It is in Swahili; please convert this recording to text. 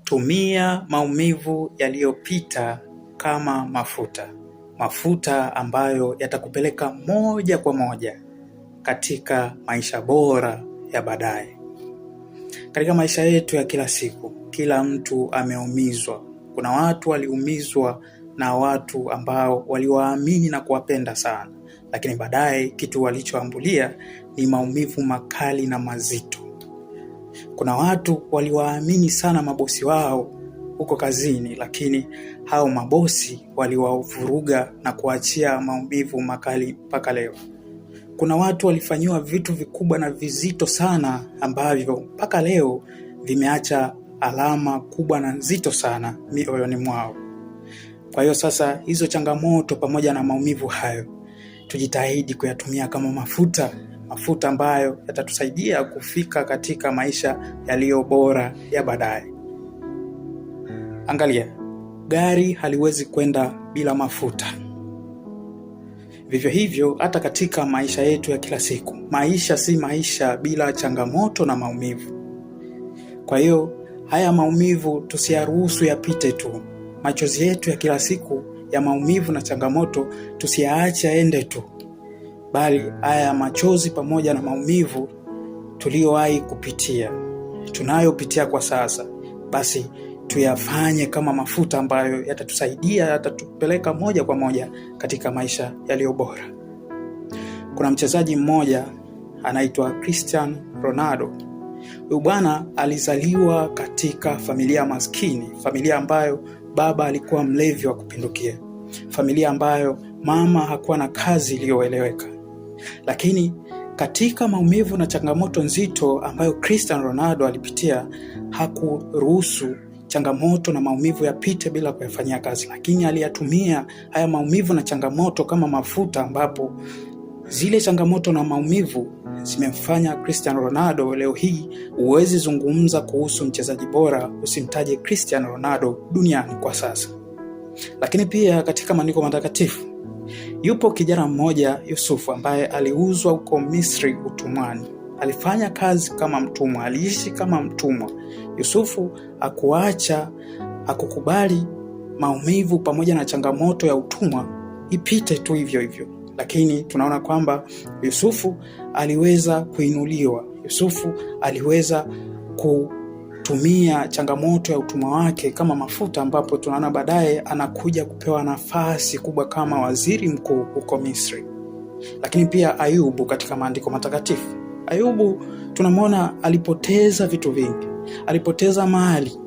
Tumia maumivu yaliyopita kama mafuta. Mafuta ambayo yatakupeleka moja kwa moja katika maisha bora ya baadaye. Katika maisha yetu ya kila siku, kila mtu ameumizwa. Kuna watu waliumizwa na watu ambao waliwaamini na kuwapenda sana, lakini baadaye kitu walichoambulia ni maumivu makali na mazito. Kuna watu waliwaamini sana mabosi wao huko kazini, lakini hao mabosi waliwavuruga na kuachia maumivu makali mpaka leo. Kuna watu walifanyiwa vitu vikubwa na vizito sana ambavyo mpaka leo vimeacha alama kubwa na nzito sana mioyoni mwao. Kwa hiyo sasa hizo changamoto pamoja na maumivu hayo tujitahidi kuyatumia kama mafuta ambayo yatatusaidia kufika katika maisha yaliyo bora ya baadaye. Angalia, gari haliwezi kwenda bila mafuta. Vivyo hivyo hata katika maisha yetu ya kila siku, maisha si maisha bila changamoto na maumivu. Kwa hiyo haya maumivu tusiyaruhusu yapite tu. Machozi yetu ya kila siku ya maumivu na changamoto tusiyaache yaende tu, bali haya machozi pamoja na maumivu tuliyowahi kupitia, tunayopitia kwa sasa, basi tuyafanye kama mafuta ambayo yatatusaidia, yatatupeleka moja kwa moja katika maisha yaliyo bora. Kuna mchezaji mmoja anaitwa Cristiano Ronaldo. Huyu bwana alizaliwa katika familia maskini, familia ambayo baba alikuwa mlevi wa kupindukia, familia ambayo mama hakuwa na kazi iliyoeleweka. Lakini katika maumivu na changamoto nzito ambayo Cristiano Ronaldo alipitia, hakuruhusu changamoto na maumivu yapite bila kuyafanyia kazi, lakini aliyatumia haya maumivu na changamoto kama mafuta, ambapo zile changamoto na maumivu zimemfanya Cristiano Ronaldo leo hii uwezi zungumza kuhusu mchezaji bora usimtaje Cristiano Ronaldo duniani kwa sasa. Lakini pia katika maandiko matakatifu yupo kijana mmoja Yusufu ambaye aliuzwa huko Misri utumwani. Alifanya kazi kama mtumwa, aliishi kama mtumwa. Yusufu hakukubali maumivu pamoja na changamoto ya utumwa ipite tu hivyo hivyo. Lakini tunaona kwamba Yusufu aliweza kuinuliwa. Yusufu aliweza kutumia changamoto ya utumwa wake kama mafuta, ambapo tunaona baadaye anakuja kupewa nafasi kubwa kama waziri mkuu huko Misri. Lakini pia Ayubu katika maandiko matakatifu. Ayubu tunamwona alipoteza vitu vingi, alipoteza mali,